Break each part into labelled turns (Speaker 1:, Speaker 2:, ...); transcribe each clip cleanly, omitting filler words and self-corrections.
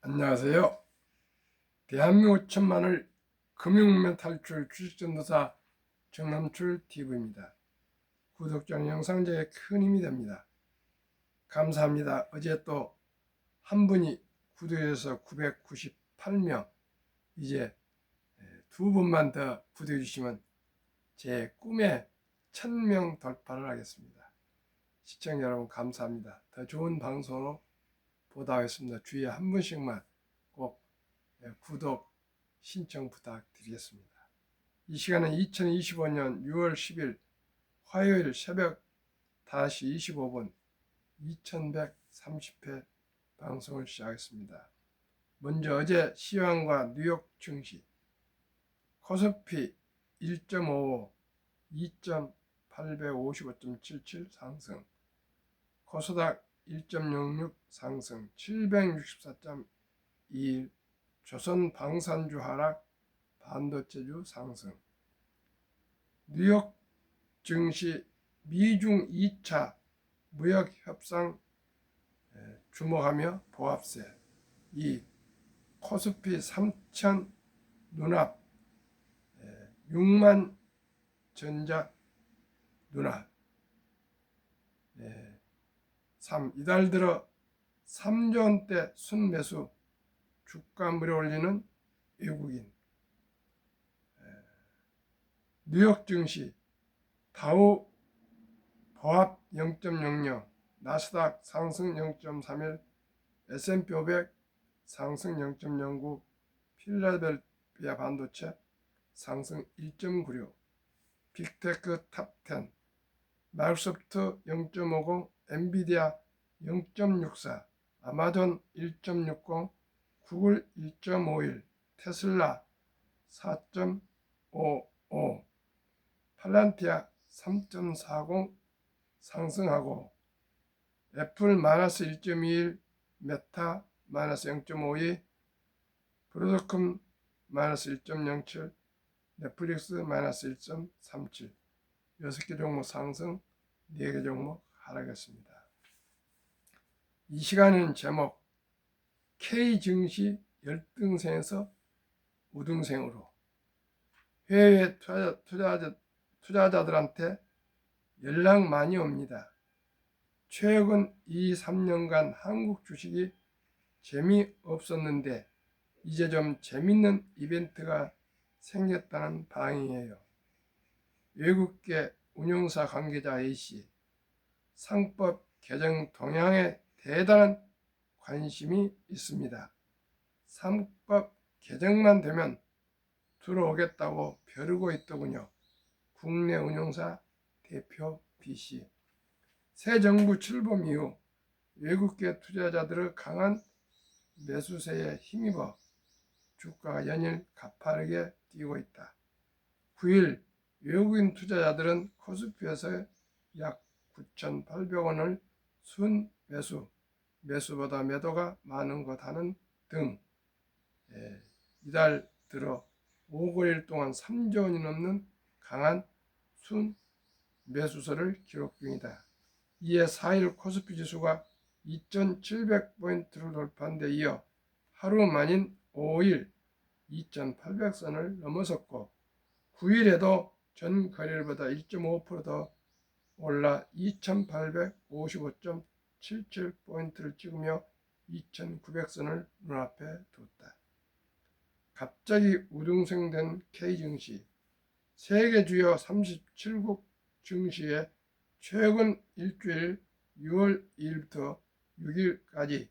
Speaker 1: 안녕하세요. 대한민국 천만을 금융면 탈출 주식전도사 정남출 TV입니다. 구독자는 영상제에 큰 힘이 됩니다. 감사합니다. 어제 또 한 분이 구독해서 998명, 이제 두 분만 더 구독해 주시면 제 꿈의 1000명 돌파를 하겠습니다. 시청자 여러분 감사합니다. 더 좋은 방송으로 보답하겠습니다. 주위에 한 분씩만 꼭 구독 신청 부탁드리겠습니다. 이 시간은 2025년 6월 10일 화요일 새벽 5시 25분 2130회 방송을 시작하겠습니다. 먼저 어제 시황과 뉴욕 증시, 코스피 1.55 2855.77 상승, 코스닥 1.06 상승 764.21, 조선 방산주 하락, 반도체주 상승. 뉴욕 증시 미중 2차 무역 협상 주목하며 보합세. 2. 코스피 3000 눈앞 6만 전자 눈앞. 3. 이달 들어 3조 원대 순매수, 주가 물어올리는 외국인. 뉴욕 증시 다우 보합 0.00, 나스닥 상승 0.31, S&P 500 상승 0.09, 필라델피아 반도체 상승 1.96, 빅테크 탑10, 마이크로소프트 0.50, 엔비디아 0.64, 아마존 1.60, 구글 1.51, 테슬라 4.55, 팔란티아 3.40 상승하고, 애플 마이너스 1.21, 메타 마이너스 0.52, 브로드컴 마이너스 1.07, 넷플릭스 마이너스 1.37. 6개 종목 상승, 4개 종목 하락했습니다. 이 시간은 제목 K증시 열등생에서 우등생으로. 해외 투자자들한테 연락 많이 옵니다. 최근 2-3년간 한국 주식이 재미없었는데 이제 좀 재밌는 이벤트가 생겼다는 반응이에요. 외국계 운용사 관계자 A씨, 상법 개정 동향에 대단한 관심이 있습니다. 상법 개정만 되면 들어오겠다고 벼르고 있더군요. 국내 운용사 대표 B씨. 새 정부 출범 이후 외국계 투자자들의 강한 매수세에 힘입어 주가가 연일 가파르게 뛰고 있다. 9일 외국인 투자자들은 코스피에서 약 9,800원을 순매수, 매수보다 매도가 많은 것 하는 등 이달 들어 5개월 동안 3조 원이 넘는 강한 순매수세를 기록 중이다. 이에 4일 코스피 지수가 2,700포인트를 돌파한 데 이어 하루 만인 5일 2,800선을 넘어섰고, 9일에도 전 거래일보다 1.5% 더 올라 2,855.77포인트를 찍으며 2,900선을 눈앞에 뒀다. 갑자기 우등생된 K증시. 세계 주요 37국 증시의 최근 일주일 6월 2일부터 6일까지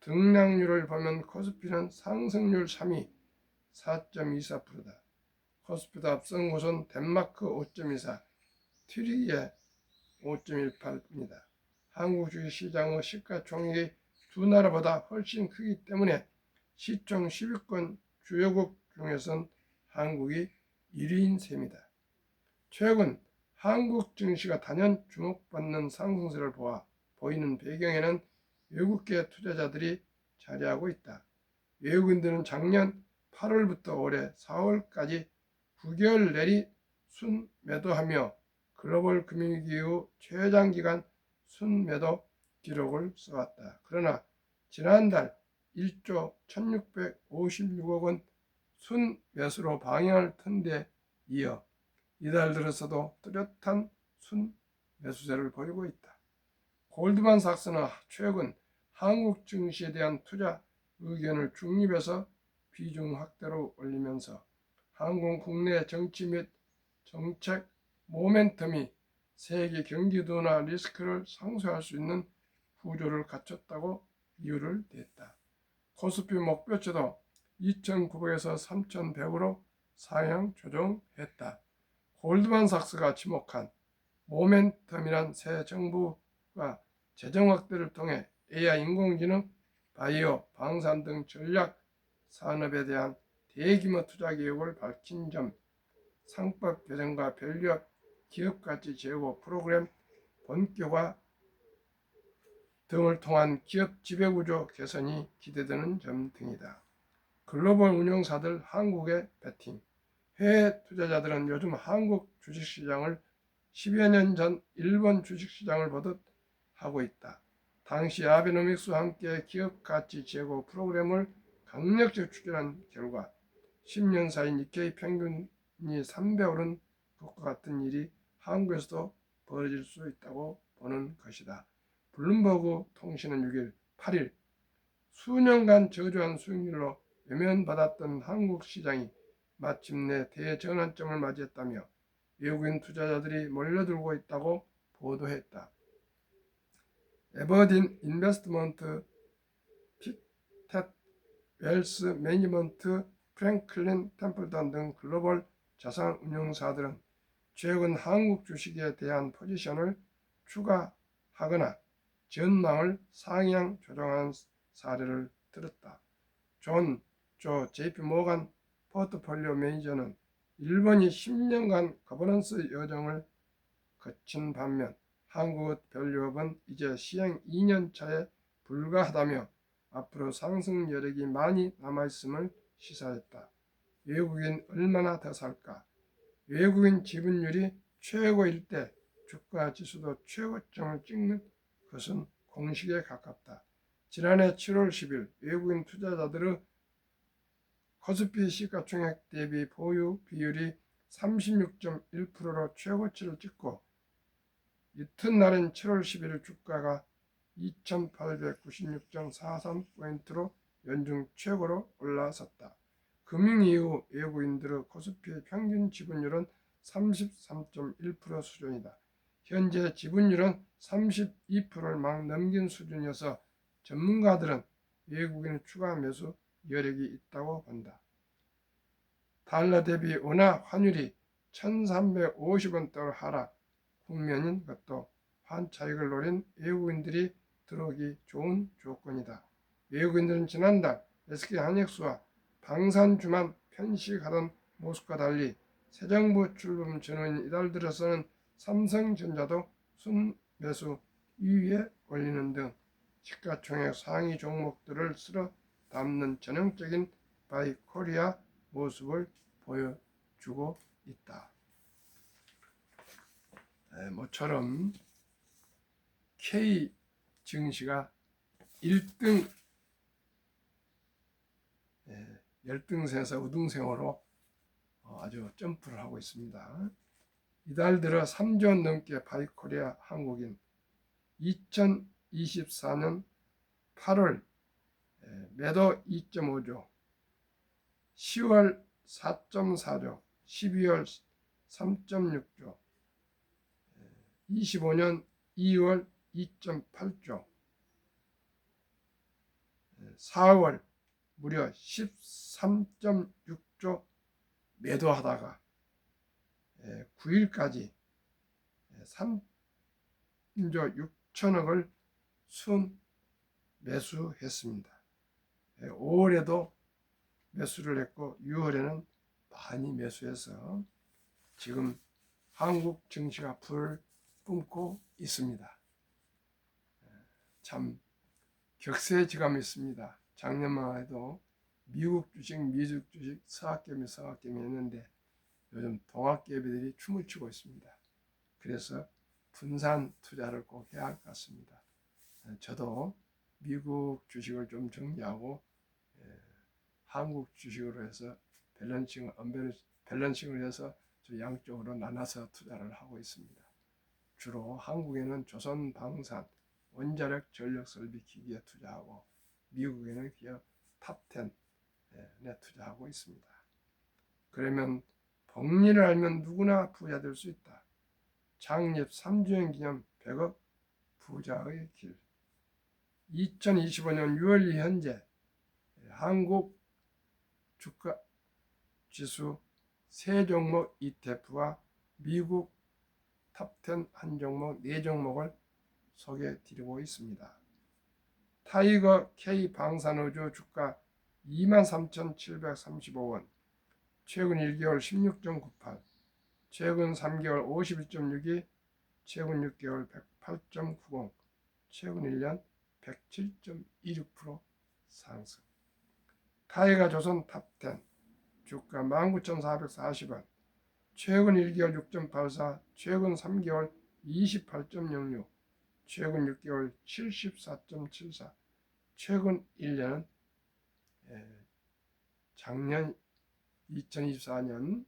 Speaker 1: 등락률을 보면 코스피는 상승률 3위 4.24%다. 코스피도 앞선 곳은 덴마크 5.24, 트리의 5.18입니다. 한국 주식시장의 시가총액이 두 나라보다 훨씬 크기 때문에 시총 10위권 주요국 중에선 한국이 1위인 셈이다. 최근 한국 증시가 단연 주목받는 상승세를 보이는 배경에는 외국계 투자자들이 자리하고 있다. 외국인들은 작년 8월부터 올해 4월까지 9개월 내리 순매도하며 글로벌 금융위기 이후 최장기간 순매도 기록을 써왔다. 그러나 지난달 1조 1656억 원 순매수로 방향을 튼 데 이어 이달 들어서도 뚜렷한 순매수세를 보이고 있다. 골드만삭스는 최근 한국 증시에 대한 투자 의견을 중립에서 비중 확대로 올리면서 한국 국내 정치 및 정책 모멘텀이 세계 경기 둔화 리스크를 상쇄할 수 있는 구조를 갖췄다고 이유를 댔다. 코스피 목표치도 2,900에서 3,100으로 상향 조정했다. 골드만삭스가 지목한 모멘텀이란 새 정부가 재정 확대를 통해 AI, 인공지능, 바이오, 방산 등 전략 산업에 대한 대규모 투자 계획을 밝힌 점, 상법 개정과 밸류업 기업가치 제고 프로그램 본격화 등을 통한 기업 지배구조 개선이 기대되는 점 등이다. 글로벌 운용사들 한국에 베팅. 해외 투자자들은 요즘 한국 주식시장을 10여 년 전 일본 주식시장을 보듯 하고 있다. 당시 아베노믹스와 함께 기업가치 제고 프로그램을 강력히 추진한 결과 10년 사이 니케이 평균이 3배 오른 것과 같은 일이 한국에서도 벌어질 수 있다고 보는 것이다. 블룸버그 통신은 6일, 8일 수년간 저조한 수익률로 외면받았던 한국 시장이 마침내 대전환점을 맞이했다며 외국인 투자자들이 몰려들고 있다고 보도했다. 에버딘 인베스트먼트, 픽텟 웰스 매니지먼트, 프랭클린 템플턴 등 글로벌 자산 운용사들은 최근 한국 주식에 대한 포지션을 추가하거나 전망을 상향 조정한 사례를 들었다. 존 JP 모간 포트폴리오 매니저는 일본이 10년간 거버넌스 여정을 거친 반면 한국 밸류업은 이제 시행 2년 차에 불과하다며 앞으로 상승 여력이 많이 남아있음을 시사했다. 외국인 얼마나 더 살까? 외국인 지분율이 최고일 때 주가 지수도 최고점을 찍는 것은 공식에 가깝다. 지난해 7월 10일 외국인 투자자들의 코스피 시가총액 대비 보유 비율이 36.1%로 최고치를 찍고 이튿날인 7월 11일 주가가 2896.43포인트로 연중 최고로 올라섰다. 금융 이후 외국인들의 코스피 평균 지분율은 33.1% 수준이다. 현재 지분율은 32%를 막 넘긴 수준이어서 전문가들은 외국인 추가 매수 여력이 있다고 본다. 달러 대비 원화 환율이 1350원대로 하락 국면인 것도 환차익을 노린 외국인들이 들어오기 좋은 조건이다. 외국인들은 지난달 SK하이닉스와 방산주만 편식하던 모습과 달리 새 정부 출범 전후인 이달 들어서는 삼성전자도 순매수 2위에 올리는 등 시가총액 상위 종목들을 쓸어 담는 전형적인 바이코리아 모습을 보여주고 있다. 모처럼 K 증시가 1등 열등생에서 우등생으로 아주 점프를 하고 있습니다. 이달 들어 3조 원 넘게 바이코리아 한국인 2024년 8월 매도 2.5조, 10월 4.4조, 12월 3.6조, 25년 2월 2.8조, 4월 무려 13.6조 매도하다가 9일까지 3조 6천억을 순 매수했습니다. 5월에도 매수를 했고 6월에는 많이 매수해서 지금 한국 증시가 불을 뿜고 있습니다. 참 격세지감이 있습니다. 작년만 해도 미국 주식, 미국 주식, 서학개미 했는데 요즘 동학개미들이 춤을 추고 있습니다. 그래서 분산 투자를 꼭 해야 할 것 같습니다. 저도 미국 주식을 좀 정리하고 한국 주식으로 해서 밸런싱을 해서 양쪽으로 나눠서 투자를 하고 있습니다. 주로 한국에는 조선 방산, 원자력 전력 설비 기기에 투자하고 미국에는 기업 탑10에 투자하고 있습니다. 그러면 복리를 알면 누구나 부자 될 수 있다. 창립 3주년 기념 100억 부자의 길. 2025년 6월 현재 한국 주가 지수 3종목 ETF와 미국 탑10 한 종목 4종목을 소개해 드리고 있습니다. 타이거 K 방산우주 주가 23,735원, 최근 1개월 16.98, 최근 3개월 51.62, 최근 6개월 108.90, 최근 1년 107.26% 상승. 타이거 조선 탑10 주가 19,440원, 최근 1개월 6.84, 최근 3개월 28.06, 최근 6개월 74.74, 최근 1년은 작년 2024년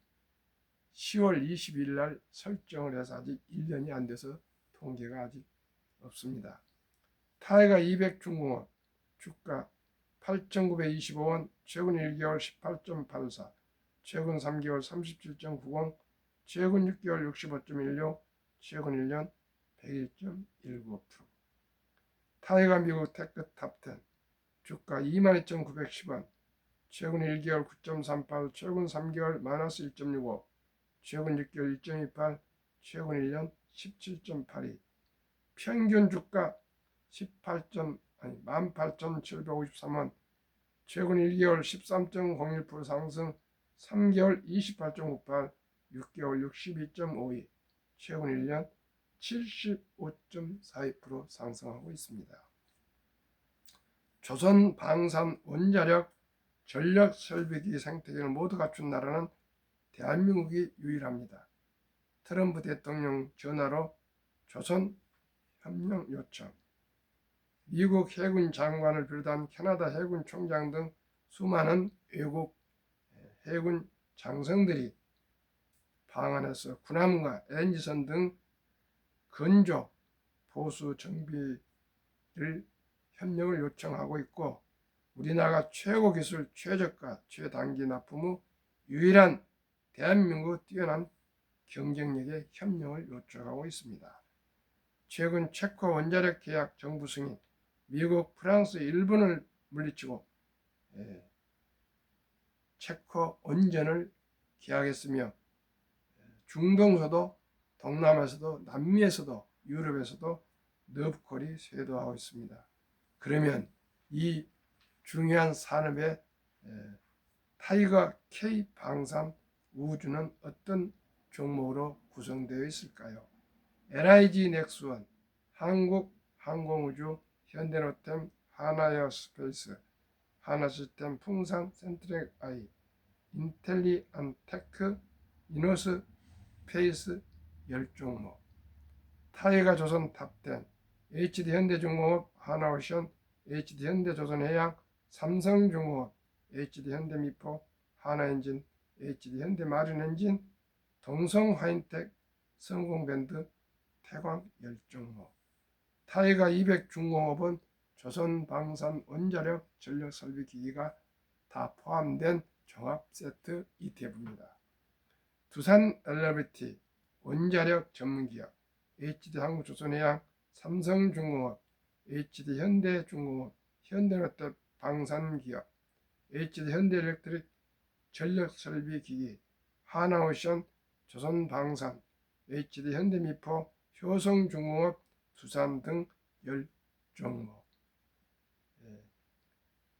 Speaker 1: 10월 22일 날 설정을 해서 아직 1년이 안 돼서 통계가 아직 없습니다. 타이거 200 중공업 주가 8,925원, 최근 1개월 18.84, 최근 3개월 37.90, 최근 6개월 65.16, 최근 1년 101.19%. 타이거 미국 테크 탑10 주가 22,910원, 최근 1개월 9.38, 최근 3개월 마이너스 1.65, 최근 6개월 1.28, 최근 1년 17.82, 평균 주가 18,753원, 최근 1개월 13.01% 상승, 3개월 28.98, 6개월 62.52, 최근 1년 75.42% 상승하고 있습니다. 조선 방산 원자력 전력 설비기 생태계를 모두 갖춘 나라는 대한민국이 유일합니다. 트럼프 대통령 전화로 조선 협력 요청, 미국 해군 장관을 비롯한 캐나다 해군 총장 등 수많은 외국 해군 장성들이 방한해서 군함과 엔지선 등 건조 보수 정비를 협력을 요청하고 있고, 우리나라가 최고 기술, 최저가, 최단기 납품 후 유일한 대한민국 뛰어난 경쟁력의 협력을 요청하고 있습니다. 최근 체코 원자력 계약 정부 승인, 미국, 프랑스, 일본을 물리치고 체코 원전을 계약했으며 중동서도, 동남아에서도, 남미에서도, 유럽에서도 너브콜이 쇄도하고 있습니다. 그러면 이 중요한 산업의 타이거 K 방산 우주는 어떤 종목으로 구성되어 있을까요? LIG 넥스원, 한국항공우주, 현대로템, 하나에어스페이스, 하나시스템, 풍산, 센트랙 아이, 인텔리안테크, 이노스페이스 10종목. 타이거 조선 탑10, HD현대중공업, 하나오션, HD현대조선해양, 삼성중공업, HD현대미포, 하나엔진, HD현대마린엔진, 동성화인텍, 성공밴드, 태광 10종목. 타이거 200 중공업은 조선방산 원자력 전력설비기기가 다 포함된 종합세트 ETF입니다. 두산 엘리베이터 원자력 전문기업, HD한국조선해양, 삼성중공업, HD현대중공업, 현대로템 방산기업, HD현대엘렉트릭 전력설비기기, 하나오션, 조선방산, HD현대미포, 효성중공업, 두산 등 10종목.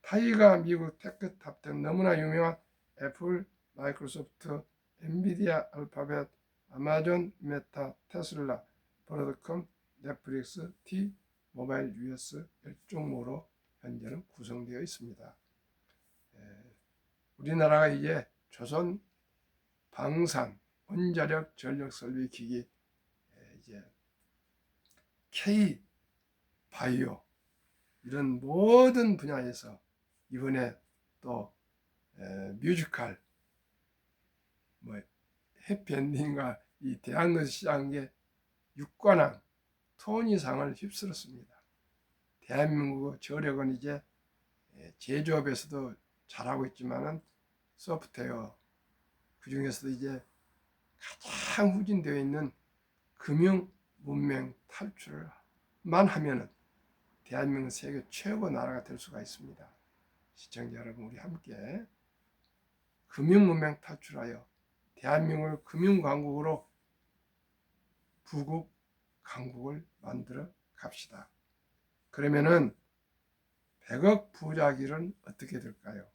Speaker 1: 타이거 미국 테크 탑10 너무나 유명한 애플, 마이크로소프트, 엔비디아, 알파벳, 아마존, 메타, 테슬라, 브로드컴, 넷플릭스, T, 모바일 US 10종목으로 현재는 구성되어 있습니다. 우리나라가 이제 조선 방산 원자력 전력 설비 기기 이제 K 바이오 이런 모든 분야에서 이번에 또 뮤지컬 뭐 해피엔딩과 이 대학로시장의 육관왕 토니상을 휩쓸었습니다. 대한민국 저력은 이제 제조업에서도 잘하고 있지만은 소프트웨어 그 중에서도 이제 가장 후진되어 있는 금융 문명 탈출만 하면은 대한민국 세계 최고 나라가 될 수가 있습니다. 시청자 여러분, 우리 함께 금융 문명 탈출하여 대한민국을 금융 강국으로 부국 강국을 만들어 갑시다. 그러면은 100억 부자길은 어떻게 될까요?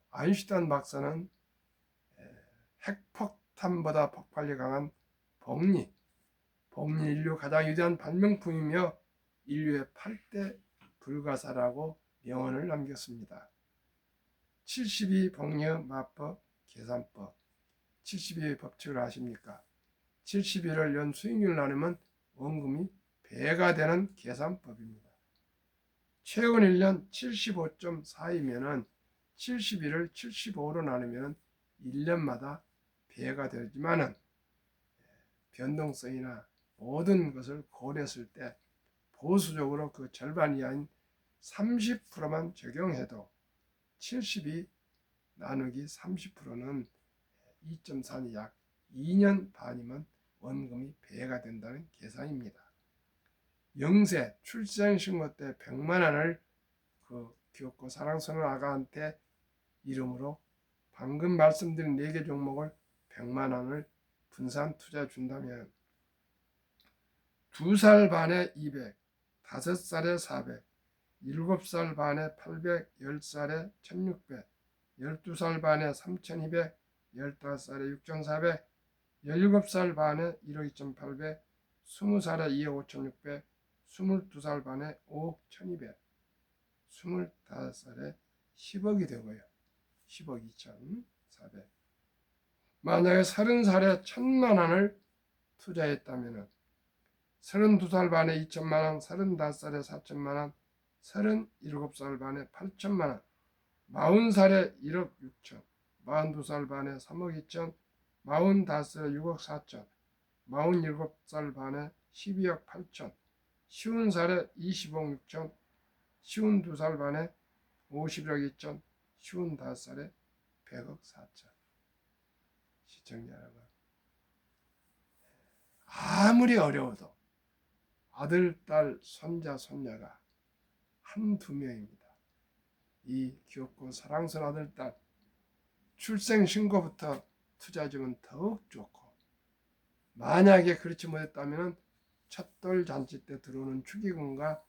Speaker 1: 아인슈타인 박사는 핵폭탄보다 폭발력이 강한 복리 인류 가장 위대한 발명품이며 인류의 8대 불가사라고 명언을 남겼습니다. 72 복리의 마법 계산법. 72의 법칙을 아십니까? 72를 연 수익률 나누면 원금이 배가 되는 계산법입니다. 최근 1년 75.4이면은 71을 75로 나누면 1년마다 배가 되지만은 변동성이나 모든 것을 고려했을 때 보수적으로 그 절반 이하인 30%만 적용해도 72 나누기 30%는 2.4니 약 2년 반이면 원금이 배가 된다는 계산입니다. 영세 출생신고 때 100만 원을 그 귀엽고 사랑스러운 아가한테 이름으로 방금 말씀드린 4개 종목을 100만 원을 분산 투자 준다면 2살 반에 200, 5살에 400, 7살 반에 800, 10살에 1600, 12살 반에 3200, 15살에 6400, 17살 반에 1억 2800, 20살에 2억 5600, 22살 반에 5억 1200, 25살에 10억이 되고요. 10억 2400. 만약에 30살에 1000만 원을 투자했다면 32살 반에 2천만 원, 35살에 4천만 원, 37살 반에 8천만 원, 40살에 1억 6천, 42살 반에 3억 2천, 45살에 6억 4천, 47살 반에 12억 8천, 50살에 20억 6천, 52살 반에 51억 2천, 55살에 100억 4천. 시청자 여러분, 아무리 어려워도 아들, 딸, 손자, 손녀가 한두 명입니다. 이 귀엽고 사랑스러운 아들, 딸 출생신고부터 투자해주면 더욱 좋고, 만약에 그렇지 못했다면 첫돌 잔치 때 들어오는 축의금과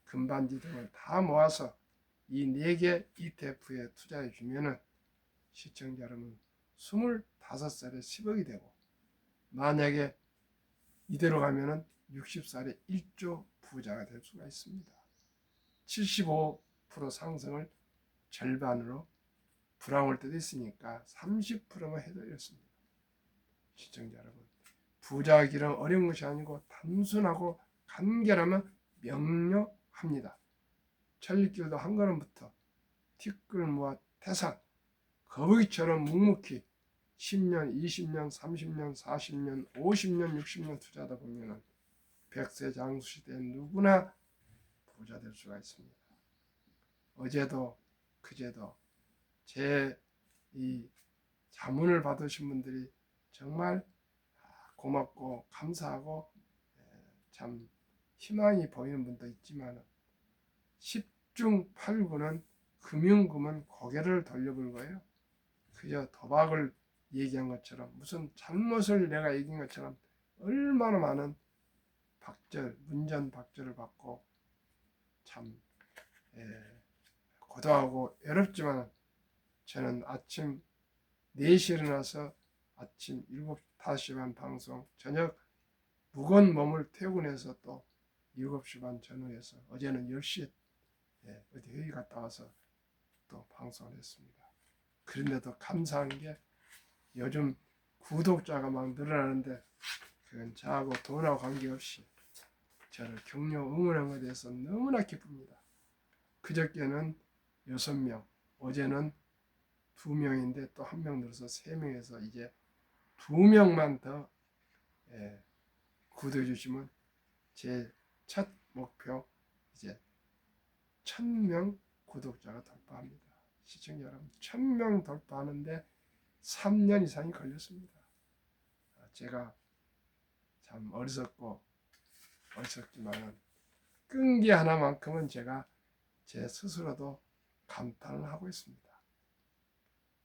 Speaker 1: 금반지 등을 다 모아서 이 4개 ETF에 투자해 주면은 시청자 여러분 25살에 10억이 되고, 만약에 이대로 가면은 60살에 1조 부자가 될 수가 있습니다. 75% 상승을 절반으로 불황 올 때도 있으니까 30%만 해도 이렇습니다. 시청자 여러분, 부자 길은 어려운 것이 아니고 단순하고 간결하면 명료합니다. 천리길도 한 걸음부터 티끌모아 태산, 거북이처럼 묵묵히 10년, 20년, 30년, 40년, 50년, 60년 투자하다 보면 100세 장수 시대에 누구나 부자 될 수가 있습니다. 어제도 그제도 제 이 자문을 받으신 분들이 정말 고맙고 감사하고 참 희망이 보이는 분도 있지만 10중 8구는 금융금은 고개를 돌려볼 거예요. 그저 도박을 얘기한 것처럼, 무슨 잘못을 내가 얘기한 것처럼 얼마나 많은 박절, 문전박절을 받고 참 고독하고 외롭지만, 저는 아침 4시에 일어나서 아침 5시 반 방송, 저녁 무거운 몸을 퇴근해서 또 7시 반 전후해서 어제는 10시에 어디 회의 갔다 와서 또 방송을 했습니다. 그런데도 감사한 게 요즘 구독자가 막 늘어나는데 그건 저하고 돈하고 관계없이 저를 격려 응원한 것에 대해서 너무나 기쁩니다. 그저께는 6명, 어제는 2명인데 또 1명 늘어서 3명에서 이제 2명만 더 구독해 주시면 제 첫 목표 이제 1000명 구독자가 돌파합니다. 시청자 여러분, 1000명 돌파하는데 3년 이상이 걸렸습니다. 제가 참 어리석지만은 끈기 하나만큼은 제가 제 스스로도 감탄을 하고 있습니다.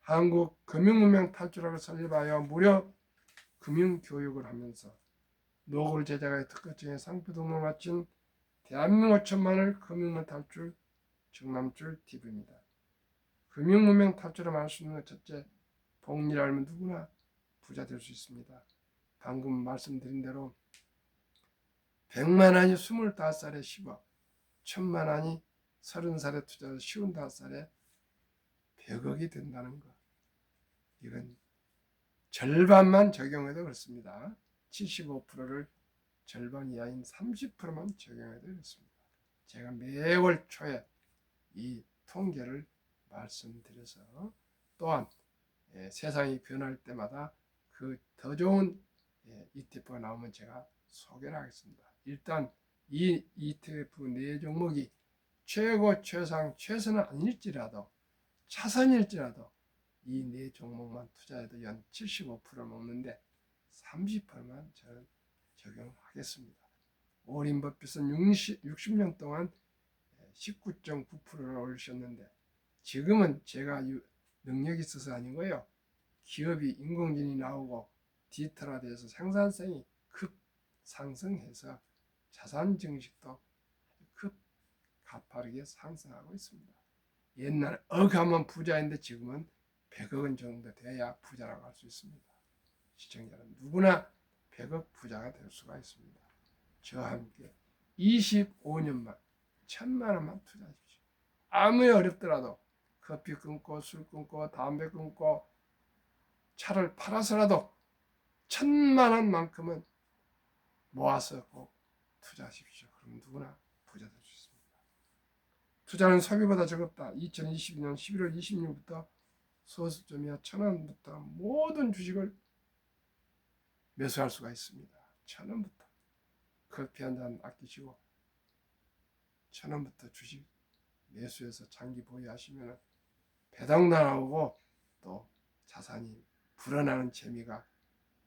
Speaker 1: 한국 금융문명 탈출학을 설립하여 무료 금융교육을 하면서 노골 제자가의 특허증에 상표 등록을 마친 대한민국 5천만을 금융문 탈출 정남줄 TV입니다. 금융문명 탈출을 할 수 있는 첫째, 복리를 알면 누구나 부자 될 수 있습니다. 방금 말씀드린 대로 100만 원이 25살에 10억, 1000만 원이 30살에 투자해서 55살에 100억이 된다는 것. 이건 절반만 적용해도 그렇습니다. 75%를 절반 이하인 30%만 적용해도 그렇습니다. 제가 매월 초에 이 통계를 말씀드려서 또한 세상이 변할 때마다 그 더 좋은 ETF가 나오면 제가 소개를 하겠습니다. 일단 이 ETF 4종목이 최고, 최상, 최선은 아닐지라도 차선일지라도 이 4종목만 투자해도 연 75% 먹는데 30%만 저는 적용하겠습니다. 오린 버핏은 60년 동안 19.9%를 올리셨는데 지금은 제가 능력이 있어서 아니고요. 기업이 인공지능이 나오고 디지털화돼서 생산성이 급 상승해서 자산 증식도 급 가파르게 상승하고 있습니다. 옛날 억하면 부자인데 지금은 100억 정도 돼야 부자라고 할 수 있습니다. 시청자는 누구나 100억 부자가 될 수가 있습니다. 저와 함께 25년만 1000만 원만 투자하십시오. 아무리 어렵더라도 커피 끊고 술 끊고 담배 끊고 차를 팔아서라도 1000만 원만큼은 모아서 꼭 투자하십시오. 그럼 누구나 부자 될 수 있습니다. 투자는 소비보다 적었다. 2022년 11월 26일부터 소수점이야 1000원부터 모든 주식을 매수할 수가 있습니다. 1000원부터 커피 한 잔 아끼시고 1000원부터 주식 매수해서 장기 보유하시면 배당도 나오고 또 자산이 불어나는 재미가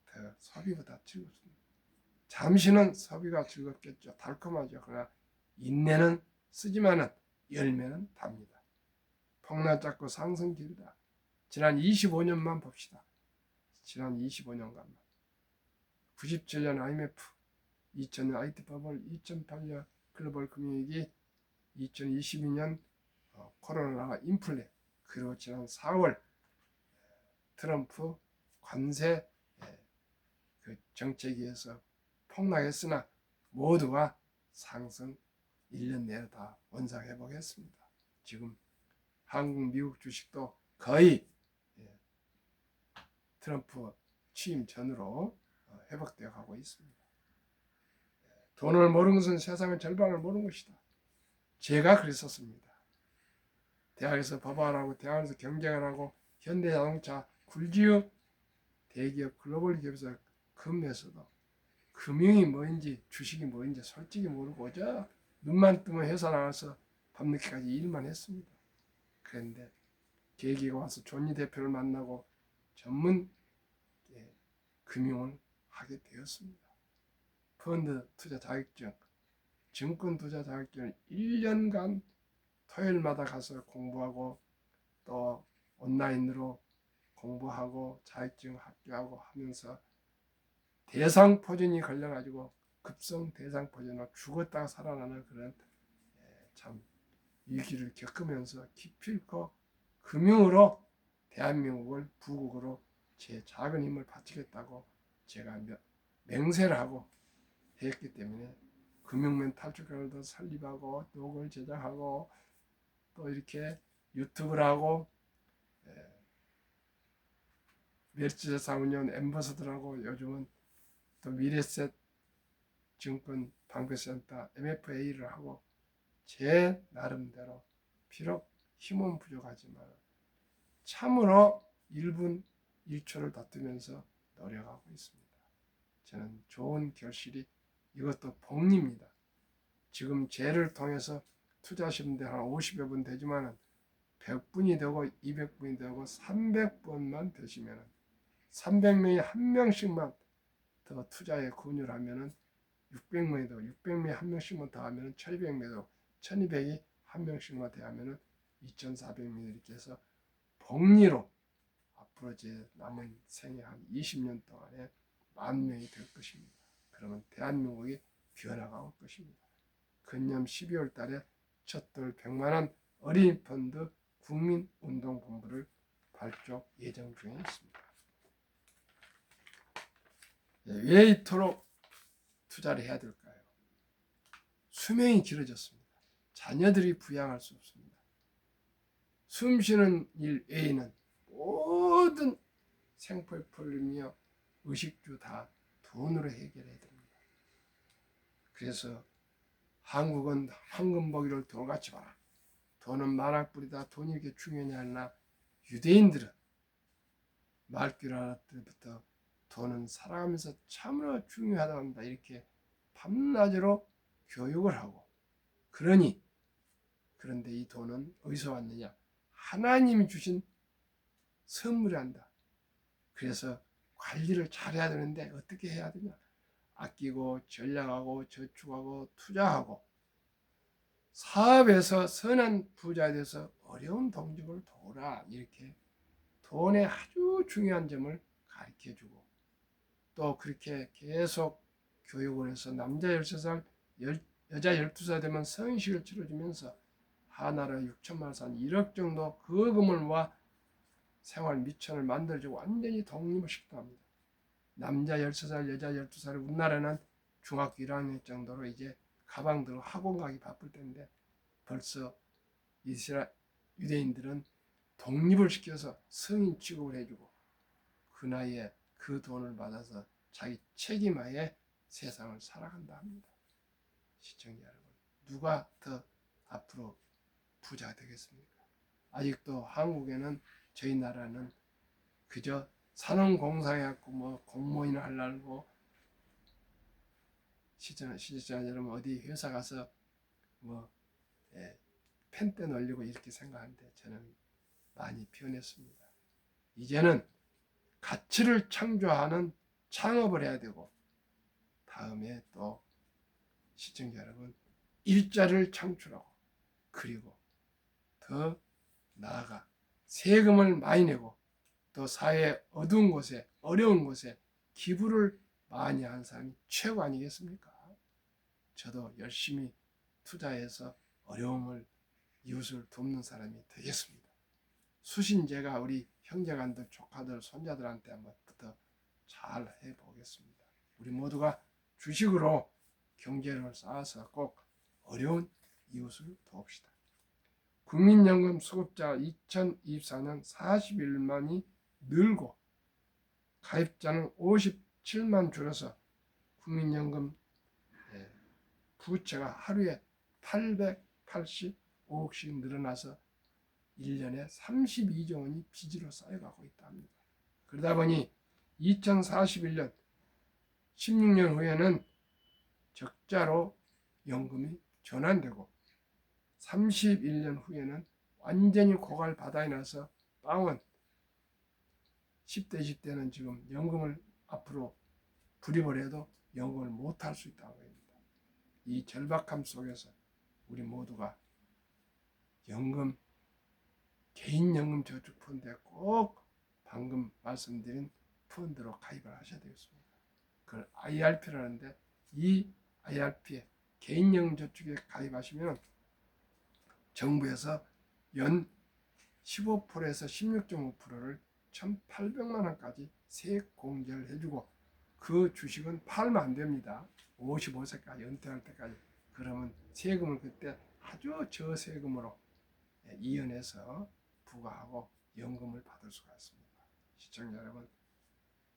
Speaker 1: 더 소비보다 즐겁습니다. 잠시는 소비가 즐겁겠죠. 달콤하죠. 그러나 인내는 쓰지만은 열매는 답니다. 폭락 잡고 상승 길다. 지난 25년만 봅시다. 지난 25년간만. 97년 IMF, 2000년 IT 버블, 2008년 글로벌 금융위기, 2022년 코로나 인플레, 그리고 지난 4월 트럼프 관세 그 정책에 의해서 폭락했으나 모두가 상승 1년 내로 다 원상회복했습니다. 지금 한국, 미국 주식도 거의 트럼프 취임 전으로 회복되어 가고 있습니다. 돈을 모르는 것은 세상의 절반을 모르는 것이다. 제가 그랬었습니다. 대학에서 법학을 하고 대학에서 경쟁을 하고 현대자동차, 굴지역, 대기업, 글로벌 기업에서 근무해서도 금융이 뭐인지 주식이 뭐인지 솔직히 모르고 어저 눈만 뜨면 회사 나가서 밤늦게까지 일만 했습니다. 그런데 계기가 와서 존니 대표를 만나고 전문 금융을 하게 되었습니다. 펀드 투자 자격증, 증권 투자 자격증을 1년간 토요일마다 가서 공부하고 또 온라인으로 공부하고 자격증 학교하고 하면서 대상포진이 걸려가지고 급성 대상포진으로 죽었다가 살아나는 그런 참 위기를 겪으면서 기필코 금융으로 대한민국을 부국으로 제 작은 힘을 바치겠다고 제가 맹세를 하고 했기 때문에 금융면 탈출가를 설립하고 녹을 제작하고 또 이렇게 유튜브를 하고 멸치자산 운용 엠버서더라고 요즘은 또 미래셋 증권 방배센터 MFA를 하고 제 나름대로 비록 힘은 부족하지만 참으로 1분 1초를 다투면서 노력하고 있습니다. 저는 좋은 결실이 이것도 복리입니다. 지금 제를 통해서 투자하시는 분들 한 50여 분 되지만 100분이 되고 200분이 되고 300분만 되시면 300명이 한 명씩만 더 투자에 권유를 하면 600명이 되고 600명이 한 명씩만 더 하면 1200명이 되고 1200이 한 명씩만 더 하면 2400명이 이렇게 해서 복리로 앞으로 제 남은 생애 한 20년 동안에 10,000명이 될 것입니다. 그러면 대한민국이 변화가 올 것입니다. 근년 12월 달에 첫돌 100만원 어린이 펀드 국민운동본부를 발족 예정 중에 있습니다. 왜 이토록 투자를 해야 될까요? 수명이 길어졌습니다. 자녀들이 부양할 수 없습니다. 숨 쉬는 일 외에는 모든 생활풀이며 의식주 다 돈으로 해결해야 됩니다. 그래서 한국은 황금보기를 돈같이 봐라. 돈은 만악불이다. 돈이 이렇게 중요하냐 하나 유대인들은 말귀를 알았을 때부터 돈은 살아가면서 참으로 중요하다고 합니다. 이렇게 밤낮으로 교육을 하고 그런데 이 돈은 어디서 왔느냐? 하나님이 주신 선물이란다. 그래서 관리를 잘해야 되는데 어떻게 해야 되냐? 아끼고 전략하고 저축하고 투자하고 사업에서 선한 부자에 대해서 어려운 동족을 도우라. 이렇게 돈의 아주 중요한 점을 가르쳐주고 또 그렇게 계속 교육을 해서 남자 13살 여자 12살 되면 성인식을 치러주면서 하나로 6천만 원, 1억 정도 거금을 모아 생활 미천을 만들어주고 완전히 독립을 시켰답니다. 남자 13살, 여자 12살, 우리나라는 중학교 1학년 정도로 이제 가방 들고 학원 가기 바쁠 때인데 벌써 유대인들은 독립을 시켜서 성인 취급을 해주고 그 나이에 그 돈을 받아서 자기 책임하에 세상을 살아간다 합니다. 시청자 여러분, 누가 더 앞으로 부자 되겠습니까? 아직도 한국에는 저희 나라는 그저 산업공사해갖고 뭐 공무원을 하려고 시청자 여러분 어디 회사 가서 뭐 펜대 놀리고 이렇게 생각하는데 저는 많이 변했습니다. 이제는 가치를 창조하는 창업을 해야 되고 다음에 또 시청자 여러분 일자리를 창출하고 그리고 더 나아가 세금을 많이 내고 또 사회 어두운 곳에 어려운 곳에 기부를 많이 한 사람이 최고 아니겠습니까? 저도 열심히 투자해서 어려움을 이웃을 돕는 사람이 되겠습니다. 수신제가 우리 형제간들, 조카들, 손자들한테 한번부터 잘 해보겠습니다. 우리 모두가 주식으로 경제를 쌓아서 꼭 어려운 이웃을 돕시다. 국민연금 수급자 2024년 41만이 늘고 가입자는 57만 줄어서 국민연금 부채가 하루에 885억씩 늘어나서 1년에 32조 원이 빚으로 쌓여가고 있다 합니다. 그러다 보니 2041년 16년 후에는 적자로 연금이 전환되고 31년 후에는 완전히 고갈 바다에 나서 빵원 10대 20대는 지금 연금을 앞으로 불입을 해도 연금을 못할 수 있다고 합니다. 이 절박함 속에서 우리 모두가 연금 개인연금 저축펀드에 꼭 방금 말씀드린 펀드로 가입을 하셔야 되겠습니다. 그걸 IRP라는데 이 IRP에 개인연금 저축에 가입하시면 정부에서 연 15%에서 16.5%를 1,800만 원까지 세액 공제를 해주고 그 주식은 팔면 안 됩니다. 55세까지 은퇴할 때까지. 그러면 세금을 그때 아주 저세금으로 이연해서 부과하고 연금을 받을 수가 있습니다. 시청자 여러분,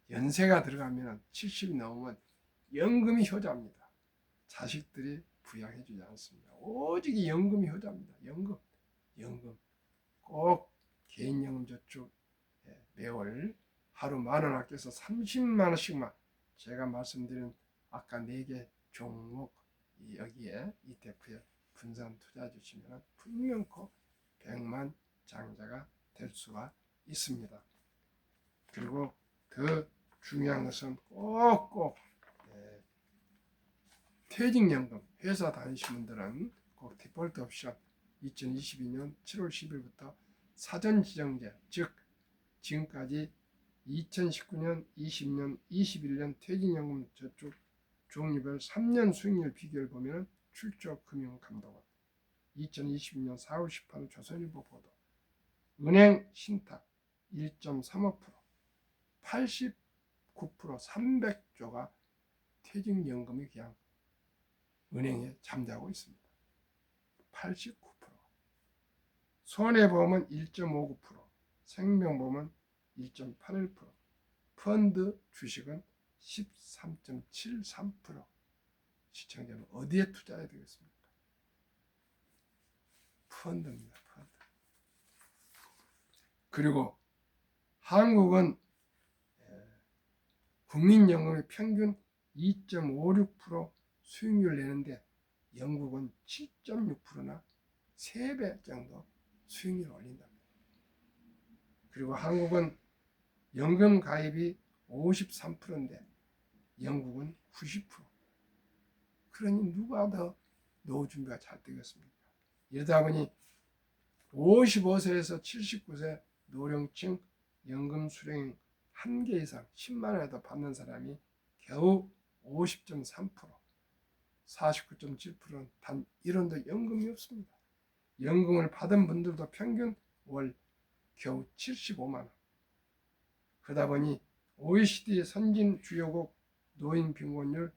Speaker 1: 연세가 들어가면 70이 넘으면 연금이 효자입니다. 자식들이 부양해 주지 않습니다. 오직 이 연금이 효자입니다. 연금 꼭 개인연금 저축 매월 하루 10,000원 아껴서 30만 원씩만 제가 말씀드린 아까 4개 종목 여기에 ETF에 분산 투자해 주시면 분명코 100만 장자가 될 수가 있습니다. 그리고 더 중요한 것은 꼭꼭 퇴직연금 회사 다니시는 분들은 꼭 디폴트 옵션 2022년 7월 10일부터 사전 지정제, 즉 지금까지 2019년, 20년, 21년 퇴직연금 저축 종류별 3년 수익률 비교를 보면 출처금융감독원 2022년 4월 18일 조선일보 보도 은행 신탁 1.35% 89% 300조가 퇴직연금이 그냥 은행에 잠자고 있습니다. 89%. 손해보험은 1.59%, 생명보험은 1.81%, 펀드 주식은 13.73%. 시청자는 어디에 투자해야 되겠습니까? 펀드입니다. 펀드. 그리고 한국은 국민연금의 평균 2.56% 수익률 내는데 영국은 7.6%나 3배 정도 수익률을 올린답니다. 그리고 한국은 연금 가입이 53%인데 영국은 90%. 그러니 누가 더 노후 준비가 잘 되겠습니까? 이러다 보니 55세에서 79세 노령층 연금 수령 1개 이상 10만 원에도 받는 사람이 겨우 50.3%, 49.7%는 단 1원도 연금이 없습니다. 연금을 받은 분들도 평균 월 겨우 75만 원. 그러다 보니 OECD 선진 주요국 노인 빈곤율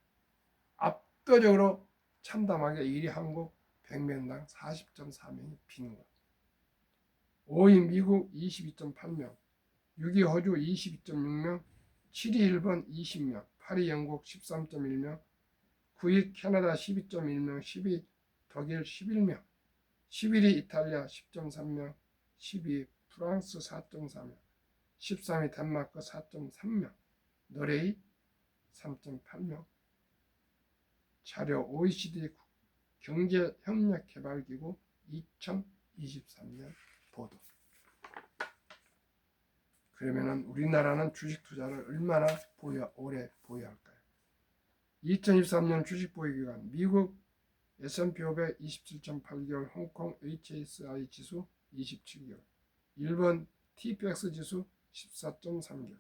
Speaker 1: 압도적으로 참담하게 1위 한국 100명당 40.4명이 빈곤. 5위 미국 22.8명, 6위 호주 22.6명, 7위 일본 20명, 8위 영국 13.1명, 9위 캐나다 12.1명, 10위 독일 11명, 11위 이탈리아 10.3명, 12위 프랑스 4.4명, 13위 덴마크 4.3명, 노르웨이 3.8명. 자료 OECD 경제협력개발기구 2023년 보도. 그러면 우리나라는 주식 투자를 얼마나 오래 보유할까요? 2023년 주식 보유 기간 미국 S&P 500 27.8개월, 홍콩 HSI 지수 27개월, 일본 TPX 지수 14.3개월,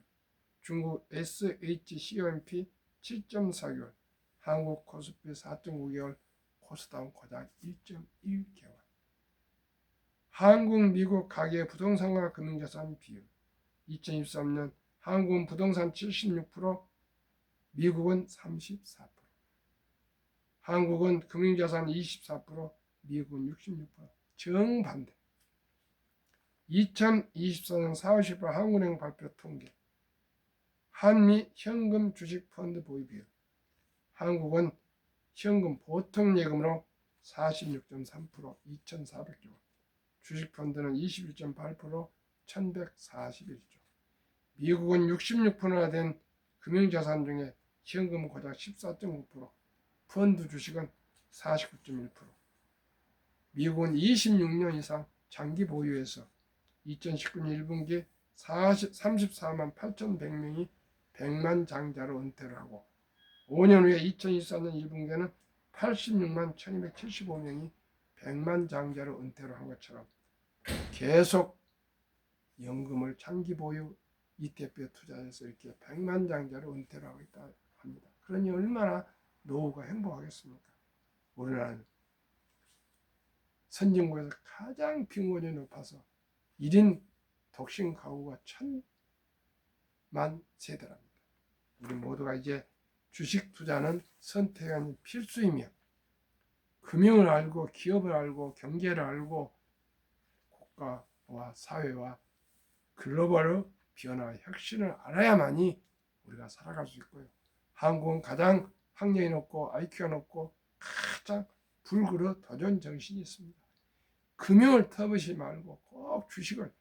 Speaker 1: 중국 SHCOMP 7.4개월, 한국 코스피 4.9개월, 코스닥은 고작 1.1개월. 한국, 미국 가계 부동산과 금융자산 비율 2023년 한국은 부동산 76%, 미국은 34%. 한국은 금융자산 24%, 미국은 66%. 정반대. 2024년 4월 10일 한국은행 발표 통계. 한미 현금 주식 펀드 보유 비율. 한국은 현금 보통 예금으로 46.3%, 2,400조 원. 주식 펀드는 21.8%, 1,141조. 미국은 66%나 된 금융자산 중에 현금은 고작 14.9%, 펀드 주식은 49.1%. 미국은 26년 이상 장기 보유해서 2019년 1분기 34만 8,100명이 100만 장자로 은퇴를 하고 5년 후에 2024년 1분기에는 86만 1275명이 100만 장자로 은퇴를 한 것처럼 계속 연금을 장기 보유 ETF에 투자해서 이렇게 100만 장자로 은퇴를 하고 있다 합니다. 그러니 얼마나 노후가 행복하겠습니까? 우리나라는 선진국에서 가장 빈곤이 높아서 1인 독신 가구가 1,000만 세대랍니다. 우리 모두가 이제 주식 투자는 선택이 필수이며 금융을 알고 기업을 알고 경제를 알고 국가와 사회와 글로벌 변화 혁신을 알아야만이 우리가 살아갈 수 있고요. 한국은 가장 학력이 높고 IQ가 높고 가장 불그릇 도전 정신이 있습니다. 금융을 터부시 말고 꼭 주식을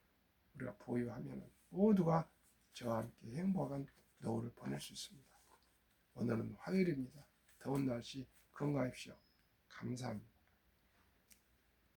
Speaker 1: 우리가 보유하면 모두가 저와 함께 행복한 노후를 보낼 수 있습니다. 오늘은 화요일입니다. 더운 날씨 건강하십시오. 감사합니다.